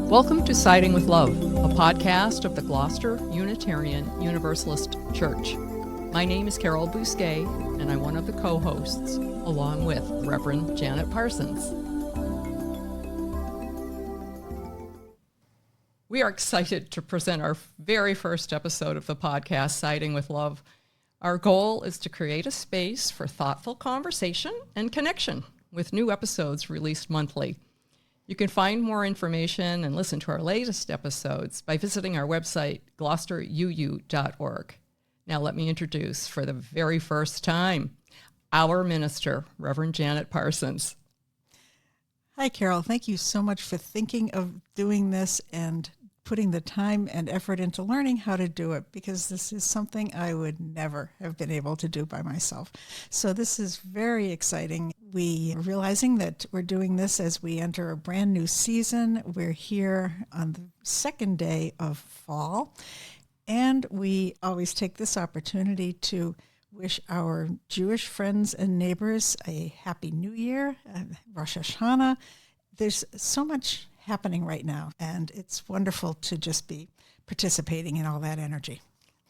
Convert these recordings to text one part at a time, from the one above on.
Welcome to Siding with Love, a podcast of the Gloucester Unitarian Universalist Church. My name is Carol Bousquet, and I'm one of the co-hosts, along with Reverend Janet Parsons. We are excited to present our very first episode of the podcast, Siding with Love. Our goal is to create a space for thoughtful conversation and connection, with new episodes released monthly. You can find more information and listen to our latest episodes by visiting our website, gloucesteruu.org. Now let me introduce, for the very first time, our minister, Reverend Janet Parsons. Hi, Carol. Thank you so much for thinking of doing this and putting the time and effort into learning how to do it, because this is something I would never have been able to do by myself. So this is very exciting. We are realizing that we're doing this as we enter a brand new season. We're here on the second day of fall, and we always take this opportunity to wish our Jewish friends and neighbors a Happy New Year, Rosh Hashanah. There's so much happening right now, and it's wonderful to just be participating in all that energy.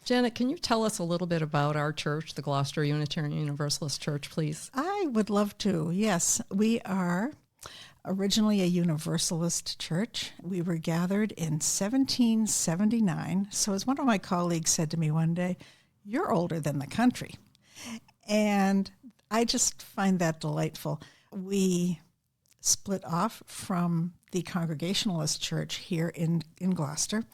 Janet, can you tell us a little bit about our church, the Gloucester Unitarian Universalist Church, please? I would love to. Yes, we are originally a Universalist church. We were gathered in 1779. So as one of my colleagues said to me one day, "You're older than the country." And I just find that delightful. We split off from the Congregationalist Church here in Gloucester,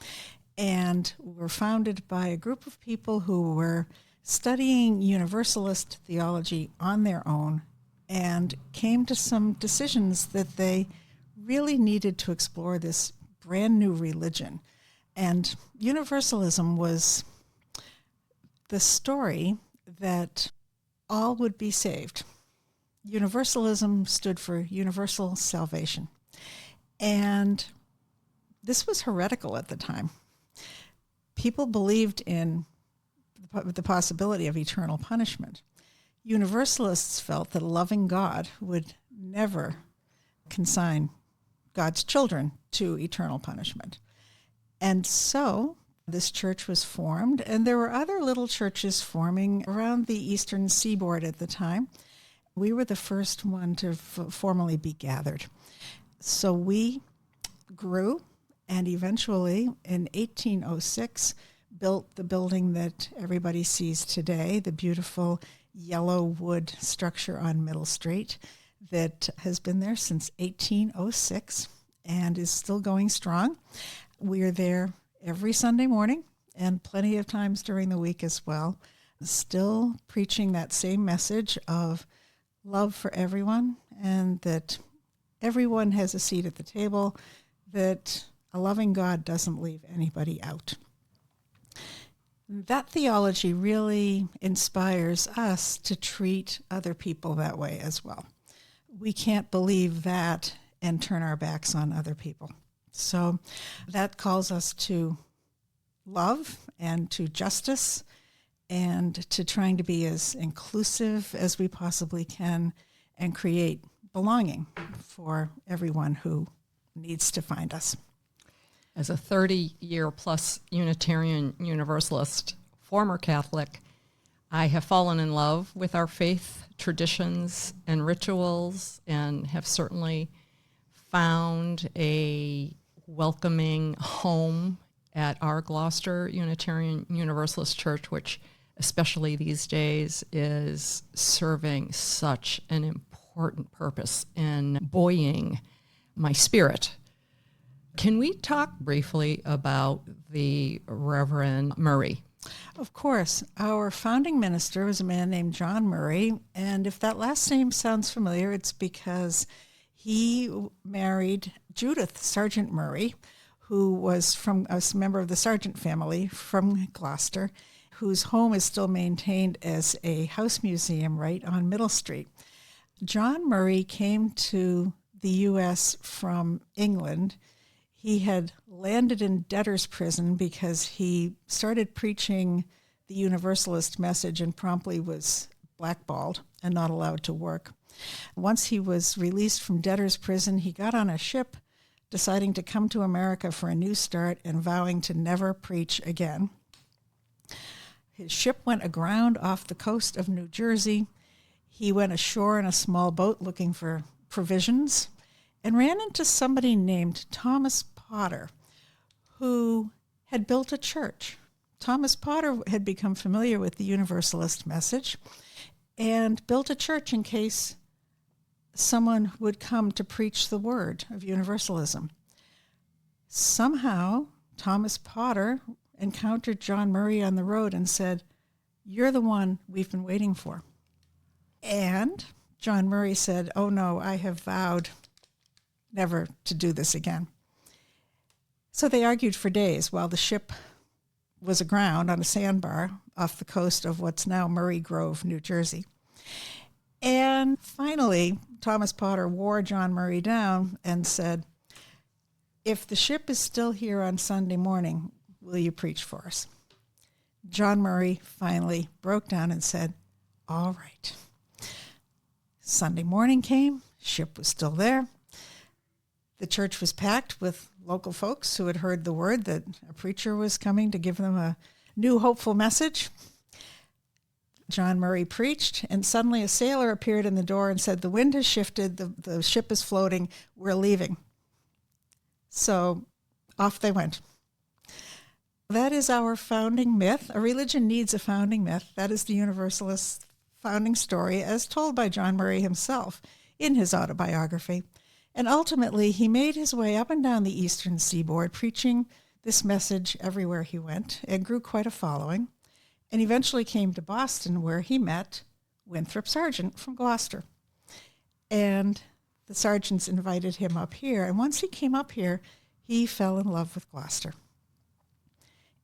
and were founded by a group of people who were studying Universalist theology on their own and came to some decisions that they really needed to explore this brand new religion. And Universalism was the story that all would be saved. Universalism stood for universal salvation. And this was heretical at the time. People believed in the possibility of eternal punishment. Universalists felt that a loving God would never consign God's children to eternal punishment. And so this church was formed, and there were other little churches forming around the eastern seaboard at the time. We were the first one to formally be gathered. So we grew, and eventually in 1806 built the building that everybody sees today, the beautiful yellow wood structure on Middle Street that has been there since 1806 and is still going strong. We are there every Sunday morning and plenty of times during the week as well, still preaching that same message of love for everyone, and that everyone has a seat at the table, that a loving God doesn't leave anybody out. That theology really inspires us to treat other people that way as well. We can't believe that and turn our backs on other people. So that calls us to love and to justice and to trying to be as inclusive as we possibly can and create belonging for everyone who needs to find us. As a 30-year-plus Unitarian Universalist, former Catholic, I have fallen in love with our faith traditions and rituals, and have certainly found a welcoming home at our Gloucester Unitarian Universalist Church, which especially these days is serving such an important purpose in buoying my spirit. Can we talk briefly about the Reverend Murray? Of course. Our founding minister was a man named John Murray, and if that last name sounds familiar, it's because he married Judith Sargent Murray, who was from a member of the Sargent family from Gloucester, whose home is still maintained as a house museum right on Middle Street. John Murray came to the U.S. from England. He had landed in debtor's prison because he started preaching the Universalist message and promptly was blackballed and not allowed to work. Once he was released from debtor's prison, he got on a ship deciding to come to America for a new start and vowing to never preach again. His ship went aground off the coast of New Jersey. He went ashore in a small boat looking for provisions and ran into somebody named Thomas Potter, who had built a church. Thomas Potter had become familiar with the Universalist message and built a church in case someone would come to preach the word of Universalism. Somehow, Thomas Potter encountered John Murray on the road and said, "You're the one we've been waiting for." And John Murray said, "Oh no, I have vowed never to do this again." So they argued for days while the ship was aground on a sandbar off the coast of what's now Murray Grove, New Jersey. And finally, Thomas Potter wore John Murray down and said, "If the ship is still here on Sunday morning, will you preach for us?" John Murray finally broke down and said, "All right." Sunday morning came, ship was still there. The church was packed with local folks who had heard the word that a preacher was coming to give them a new hopeful message. John Murray preached, and suddenly a sailor appeared in the door and said, "The wind has shifted, the ship is floating, we're leaving." So off they went. That is our founding myth. A religion needs a founding myth. That is the Universalist founding story as told by John Murray himself in his autobiography. And ultimately, he made his way up and down the eastern seaboard, preaching this message everywhere he went, and grew quite a following, and eventually came to Boston, where he met Winthrop Sargent from Gloucester. And the Sargents invited him up here, and once he came up here, he fell in love with Gloucester.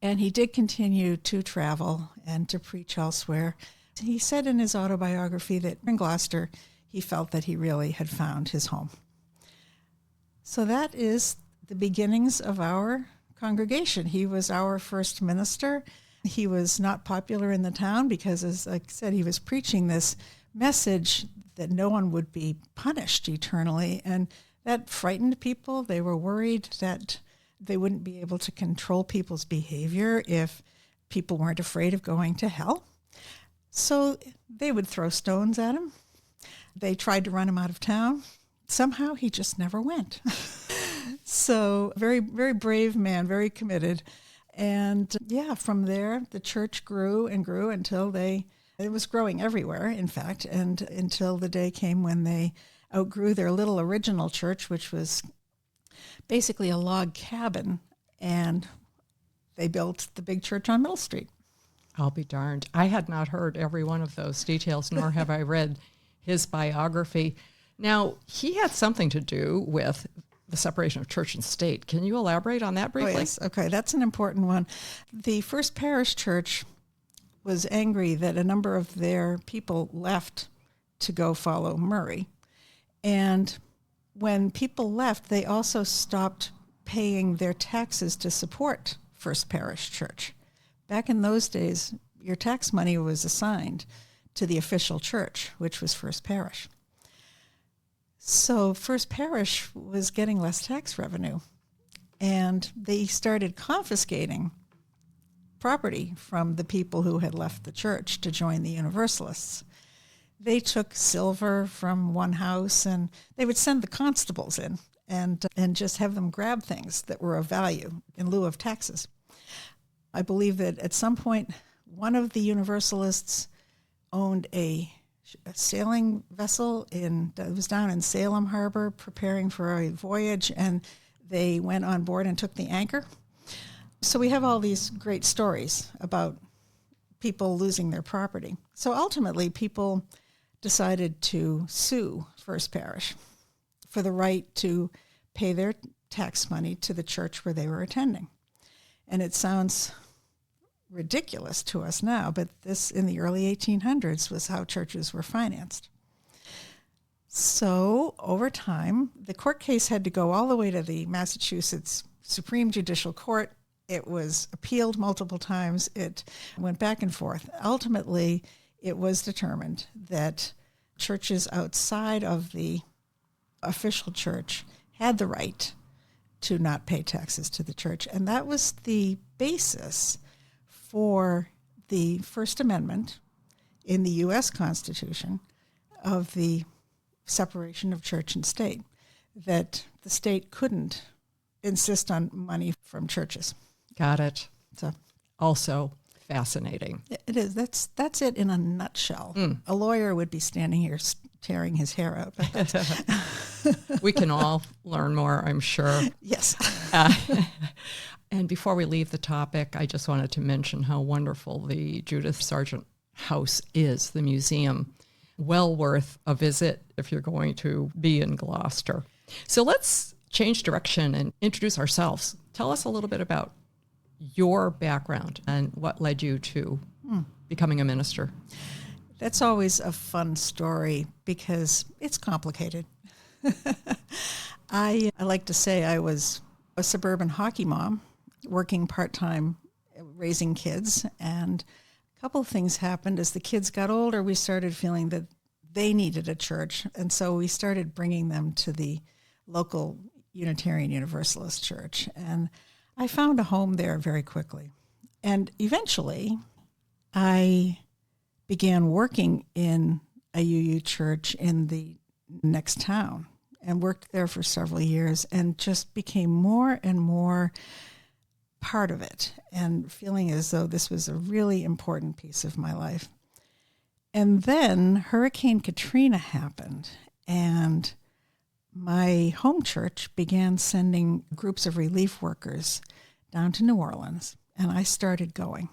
And he did continue to travel and to preach elsewhere. He said in his autobiography that in Gloucester, he felt that he really had found his home. So that is the beginnings of our congregation. He was our first minister. He was not popular in the town because, as I said, he was preaching this message that no one would be punished eternally. And that frightened people. They were worried that they wouldn't be able to control people's behavior if people weren't afraid of going to hell. So they would throw stones at him. They tried to run him out of town. Somehow he just never went. So very, very brave man, very committed. And from there, the church grew and grew until it was growing everywhere, in fact, and until the day came when they outgrew their little original church, which was basically a log cabin, and they built the big church on Middle Street. I'll be darned. I had not heard every one of those details, nor have I read his biography. Now, he had something to do with the separation of church and state. Can you elaborate on that briefly? Oh, yes. Okay, that's an important one. The First Parish Church was angry that a number of their people left to go follow Murray. And when people left, they also stopped paying their taxes to support First Parish Church. Back in those days, your tax money was assigned to the official church, which was First Parish. So First Parish was getting less tax revenue, and they started confiscating property from the people who had left the church to join the Universalists. They took silver from one house, and they would send the constables in and just have them grab things that were of value in lieu of taxes. I believe that at some point, one of the Universalists owned a sailing vessel that was down in Salem Harbor preparing for a voyage, and they went on board and took the anchor. So we have all these great stories about people losing their property. So ultimately, people decided to sue First Parish for the right to pay their tax money to the church where they were attending. And it sounds ridiculous to us now, but this in the early 1800s was how churches were financed. So over time, the court case had to go all the way to the Massachusetts Supreme Judicial Court. It was appealed multiple times. It went back and forth. Ultimately, it was determined that churches outside of the official church had the right to not pay taxes to the church. And that was the basis for the First Amendment in the U.S. Constitution of the separation of church and state, that the state couldn't insist on money from churches. Got it. So Also fascinating. it is. That's it in a nutshell. A lawyer would be standing here tearing his hair out. We can all learn more, I'm sure. Yes. And before we leave the topic, I just wanted to mention how wonderful the Judith Sargent House is, the museum. Well worth a visit if you're going to be in Gloucester. So let's change direction and introduce ourselves. Tell us a little bit about your background and what led you to becoming a minister. That's always a fun story because it's complicated. I like to say I was a suburban hockey mom working part-time raising kids, and a couple of things happened. As the kids got older, we started feeling that they needed a church, and so we started bringing them to the local Unitarian Universalist church, and I found a home there very quickly. And eventually, I began working in a UU church in the next town and worked there for several years and just became more and more part of it and feeling as though this was a really important piece of my life. And then Hurricane Katrina happened, and my home church began sending groups of relief workers down to New Orleans, and I started going.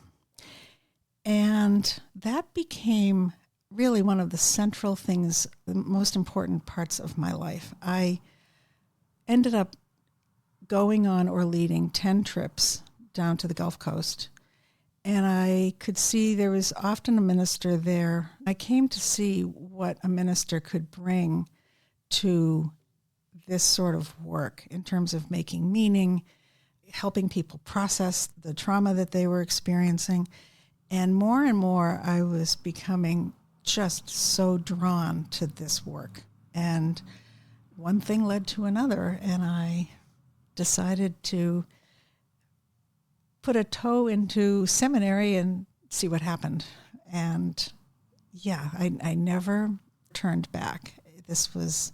And that became really one of the central things, the most important parts of my life. I ended up going on or leading 10 trips down to the Gulf Coast, and I could see there was often a minister there. I came to see what a minister could bring to this sort of work in terms of making meaning, helping people process the trauma that they were experiencing. And more, I was becoming just so drawn to this work. And one thing led to another, and I decided to put a toe into seminary and see what happened. And yeah, I never turned back. This was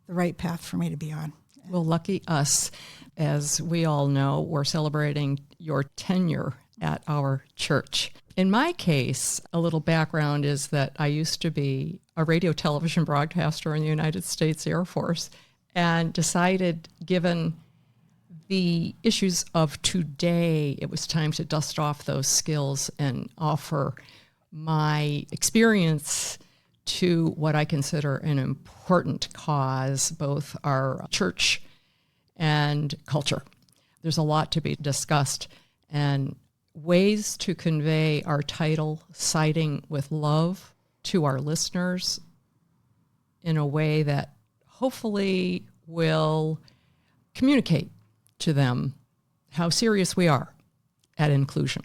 the right path for me to be on. Well, lucky us. As we all know, we're celebrating your tenure at our church. In my case, a little background is that I used to be a radio television broadcaster in the United States Air Force and decided, given the issues of today, it was time to dust off those skills and offer my experience to what I consider an important cause, both our church and culture. There's a lot to be discussed, and ways to convey our title, Siding with Love, to our listeners in a way that hopefully will communicate to them how serious we are at inclusion.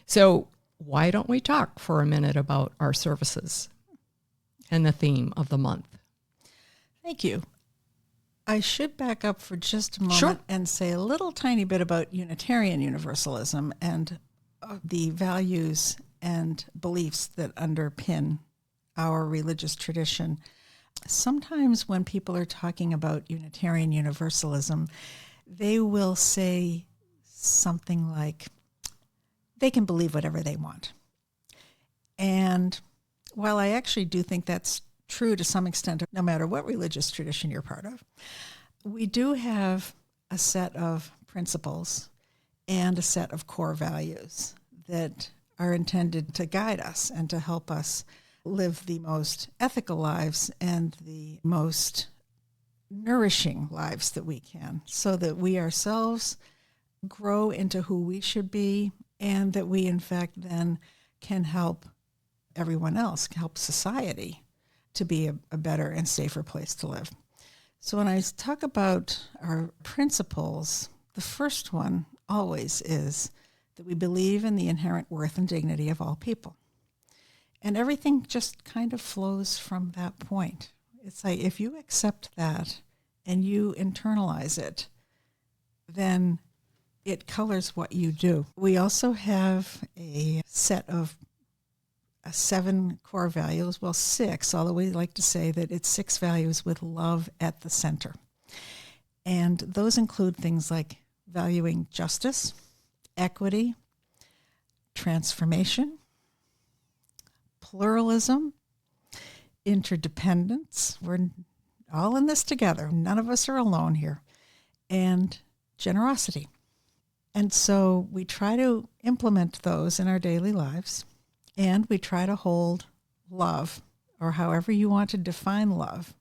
So why don't we talk for a minute about our services and the theme of the month? Thank you. I should back up for just a moment Sure. and say a little tiny bit about Unitarian Universalism and the values and beliefs that underpin our religious tradition. Sometimes when people are talking about Unitarian Universalism, they will say something like, they can believe whatever they want. And while I actually do think that's true to some extent, no matter what religious tradition you're part of, we do have a set of principles and a set of core values that are intended to guide us and to help us live the most ethical lives and the most nourishing lives that we can, so that we ourselves grow into who we should be, and that we, in fact, then can help everyone else, help society to be a better and safer place to live. So when I talk about our principles, the first one always is that we believe in the inherent worth and dignity of all people. And everything just kind of flows from that point. It's like if you accept that and you internalize it, then it colors what you do. We also have a set of 7 core values, well, 6, although we like to say that it's 6 values with love at the center. And those include things like valuing justice, equity, transformation, pluralism, interdependence. We're all in this together. None of us are alone here. And generosity. And so we try to implement those in our daily lives, and we try to hold love, or however you want to define love,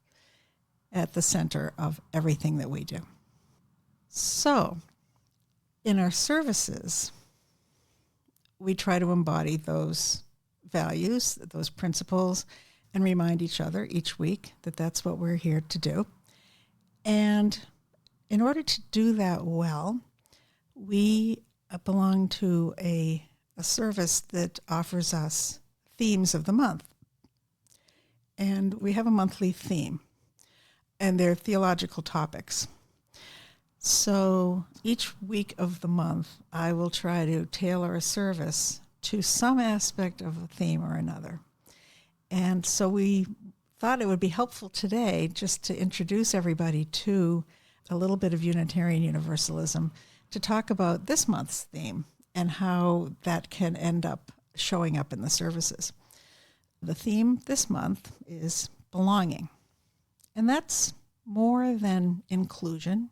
at the center of everything that we do. So in our services, we try to embody those values, those principles, and remind each other each week that that's what we're here to do. And in order to do that well, we belong to a service that offers us themes of the month. And we have a monthly theme, and they're theological topics. So each week of the month, I will try to tailor a service to some aspect of a theme or another. And so we thought it would be helpful today just to introduce everybody to a little bit of Unitarian Universalism, to talk about this month's theme and how that can end up showing up in the services. The theme this month is belonging. And that's more than inclusion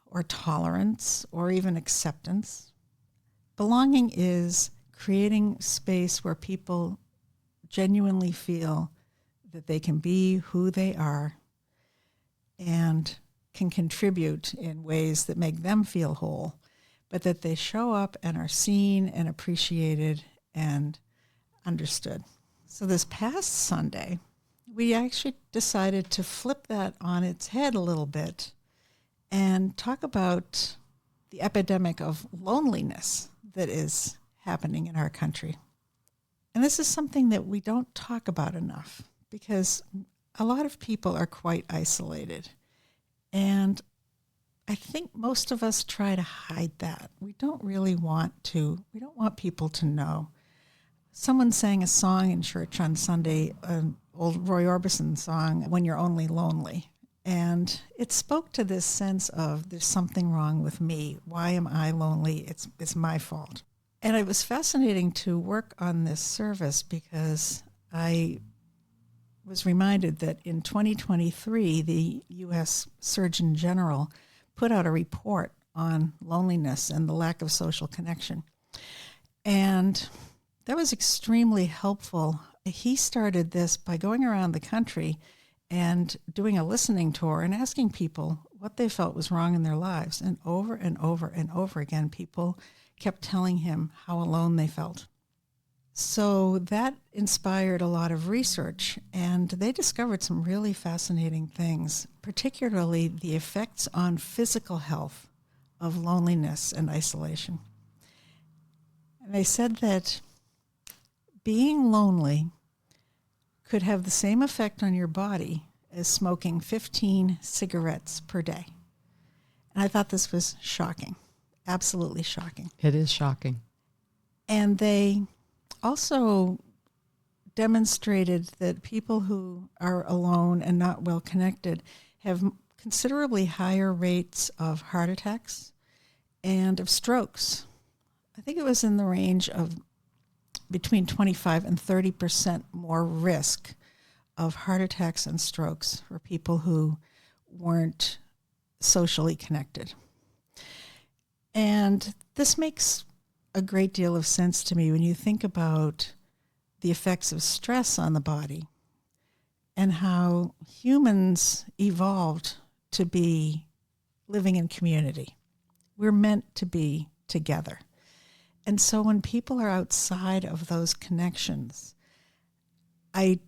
or tolerance or even acceptance. Belonging is creating space where people genuinely feel that they can be who they are and can contribute in ways that make them feel whole, but that they show up and are seen and appreciated and understood. So this past Sunday, we actually decided to flip that on its head a little bit and talk about the epidemic of loneliness that is happening in our country. And this is something that we don't talk about enough because a lot of people are quite isolated. And I think most of us try to hide that. We don't really want to. We don't want people to know. Someone sang a song in church on Sunday, an old Roy Orbison song, When You're Only Lonely. And it spoke to this sense of there's something wrong with me. Why am I lonely? It's my fault. And it was fascinating to work on this service because I was reminded that in 2023, the U.S. Surgeon General put out a report on loneliness and the lack of social connection. And that was extremely helpful. He started this by going around the country and doing a listening tour and asking people what they felt was wrong in their lives. And over and over and over again, people kept telling him how alone they felt. So that inspired a lot of research, and they discovered some really fascinating things, particularly the effects on physical health of loneliness and isolation. And they said that being lonely could have the same effect on your body as smoking 15 cigarettes per day. And I thought this was shocking, absolutely shocking. It is shocking. And they also demonstrated that people who are alone and not well connected have considerably higher rates of heart attacks and of strokes. I think it was in the range of between 25 and 30% more risk of heart attacks and strokes for people who weren't socially connected. And this makes a great deal of sense to me when you think about the effects of stress on the body and how humans evolved to be living in community. We're meant to be together. And so when people are outside of those connections, I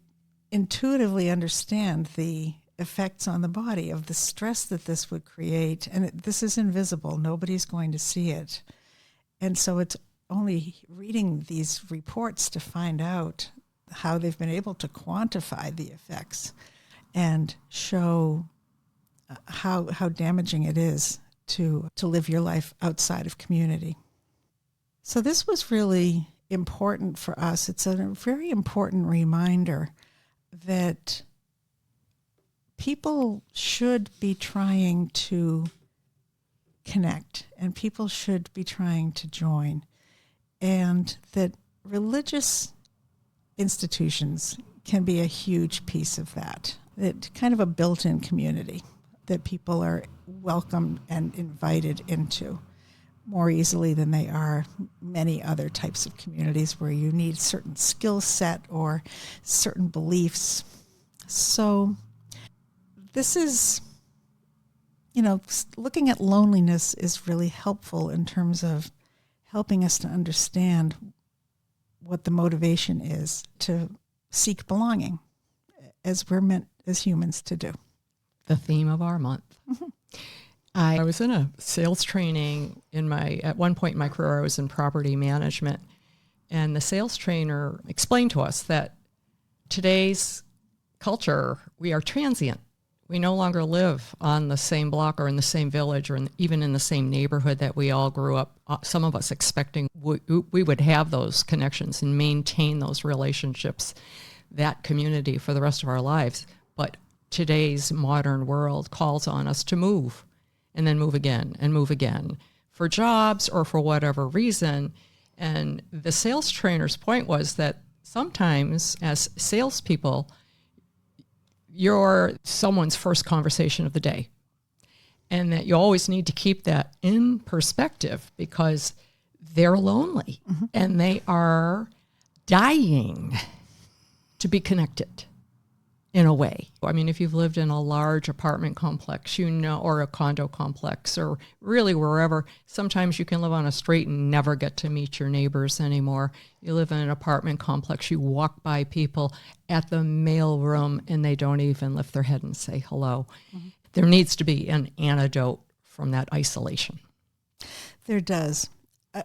intuitively understand the effects on the body of the stress that this would create. And this is invisible. Nobody's going to see it. And so it's only reading these reports to find out how they've been able to quantify the effects and show how damaging it is to live your life outside of community. So this was really important for us. It's a very important reminder that people should be trying to connect and people should be trying to join, and that religious institutions can be a huge piece of that. It's kind of a built-in community that people are welcomed and invited into more easily than they are many other types of communities where you need certain skill set or certain beliefs. So this is, looking at loneliness is really helpful in terms of helping us to understand what the motivation is to seek belonging, as we're meant as humans to do. The theme of our month. Mm-hmm. I was in a sales training at one point in my career, I was in property management, and the sales trainer explained to us that today's culture, we are transient. We no longer live on the same block or in the same village or even in the same neighborhood that we all grew up, some of us expecting we would have those connections and maintain those relationships, that community for the rest of our lives. But today's modern world calls on us to move and then move again for jobs or for whatever reason. And the sales trainer's point was that sometimes as salespeople, you're someone's first conversation of the day, and that you always need to keep that in perspective because they're lonely and they are dying to be connected in a way. I mean, if you've lived in a large apartment complex, or a condo complex, or really wherever, sometimes you can live on a street and never get to meet your neighbors anymore. You live in an apartment complex, you walk by people at the mail room and they don't even lift their head and say hello. Mm-hmm. There needs to be an antidote from that isolation. There does.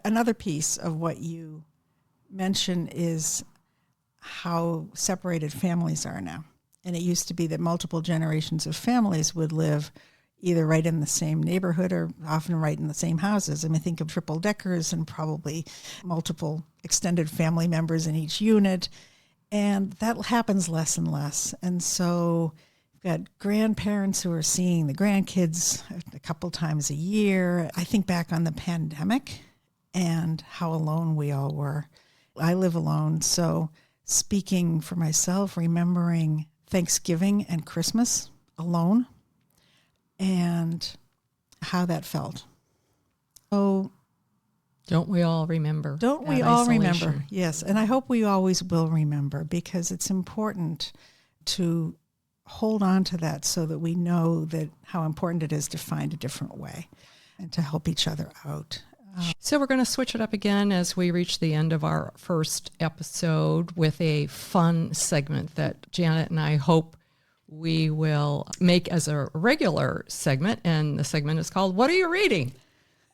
Another piece of what you mention is how separated families are now. And it used to be that multiple generations of families would live either right in the same neighborhood or often right in the same houses. I mean, think of triple deckers and probably multiple extended family members in each unit. And that happens less and less. And so you've got grandparents who are seeing the grandkids a couple times a year. I think back on the pandemic and how alone we all were. I live alone, so speaking for myself, remembering Thanksgiving and Christmas alone and how that felt. Oh, don't we all remember? Don't we all remember? Yes, and I hope we always will remember, because it's important to hold on to that so that we know that how important it is to find a different way and to help each other out. So we're going to switch it up again as we reach the end of our first episode with a fun segment that Janet and I hope we will make as a regular segment. And the segment is called, What Are You Reading?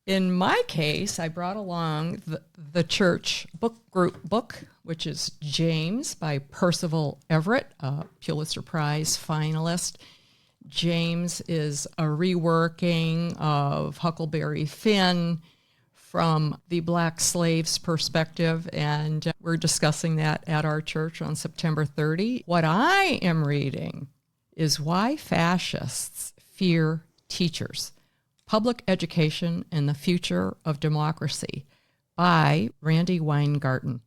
In my case, I brought along the church book group book, which is James by Percival Everett, a Pulitzer Prize finalist. James is a reworking of Huckleberry Finn from the Black slaves' perspective, and we're discussing that at our church on September 30. What I am reading is Why Fascists Fear Teachers, Public Education and the Future of Democracy by Randi Weingarten.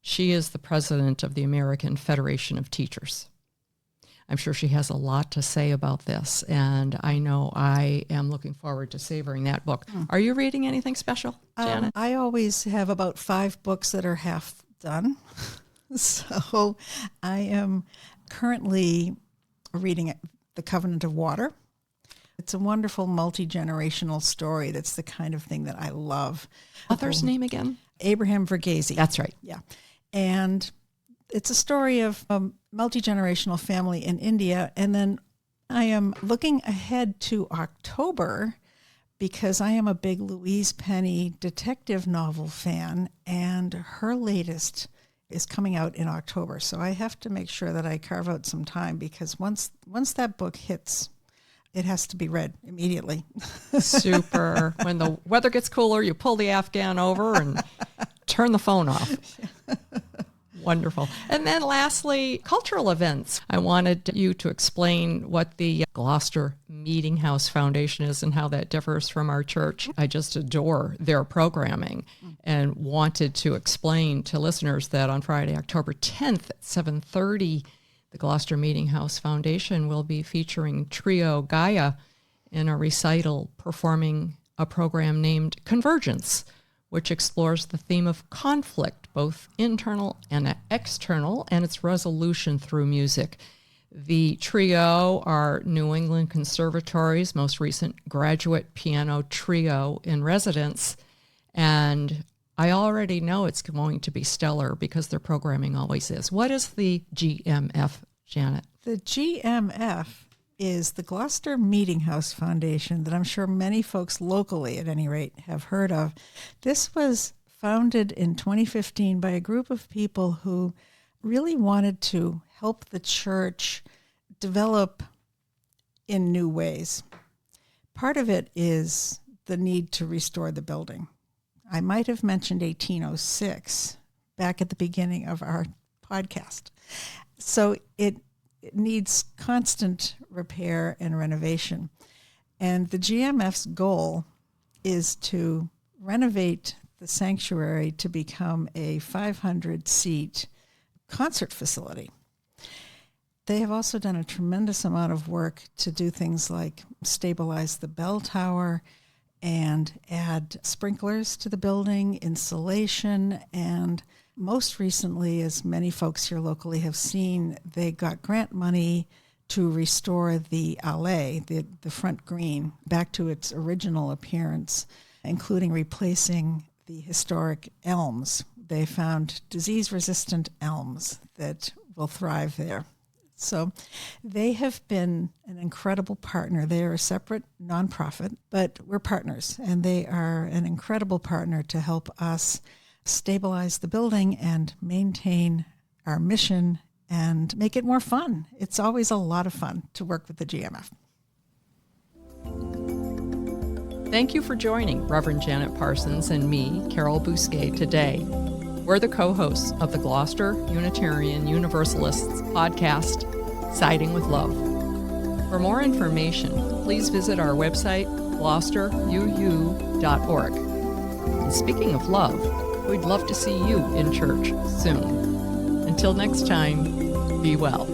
She is the president of the American Federation of Teachers. I'm sure she has a lot to say about this, and I know I am looking forward to savoring that book. Are you reading anything special, Janet? I always have about 5 books that are half done. So I am currently reading The Covenant of Water. It's a wonderful multi-generational story. That's the kind of thing that I love. Author's name again? Abraham Verghese. That's right. Yeah. And it's a story of a multi-generational family in India. And then I am looking ahead to October because I am a big Louise Penny detective novel fan, and her latest is coming out in October. So I have to make sure that I carve out some time, because once that book hits It has to be read immediately. Super. When the weather gets cooler, you pull the Afghan over and turn the phone off. Wonderful. And then lastly, cultural events. I wanted you to explain what the Gloucester Meeting House Foundation is and how that differs from our church. I just adore their programming and wanted to explain to listeners that on Friday, October 10th at 7:30, the Gloucester Meeting House Foundation will be featuring Trio Gaia in a recital performing a program named Convergence, which explores the theme of conflict, both internal and external, and its resolution through music. The trio are New England Conservatory's most recent graduate piano trio in residence, and I already know it's going to be stellar because their programming always is. What is the GMF, Janet? The GMF is the Gloucester Meeting House Foundation that I'm sure many folks locally, at any rate, have heard of. This was founded in 2015 by a group of people who really wanted to help the church develop in new ways. Part of it is the need to restore the building. I might have mentioned 1806 back at the beginning of our podcast. So it needs constant repair and renovation. And the GMF's goal is to renovate the sanctuary to become a 500-seat concert facility. They have also done a tremendous amount of work to do things like stabilize the bell tower and add sprinklers to the building, insulation, and most recently, as many folks here locally have seen, they got grant money to restore the allée, the front green, back to its original appearance, including replacing the historic elms. They found disease-resistant elms that will thrive there. So they have been an incredible partner. They are a separate nonprofit, but we're partners, and they are an incredible partner to help us stabilize the building and maintain our mission and make it more fun. It's always a lot of fun to work with the GMF. Thank you for joining Reverend Janet Parsons and me, Carol Bousquet, today. We're the co-hosts of the Gloucester Unitarian Universalists podcast, Siding with Love. For more information, please visit our website, gloucesteruu.org. And speaking of love, we'd love to see you in church soon. Until next time, be well.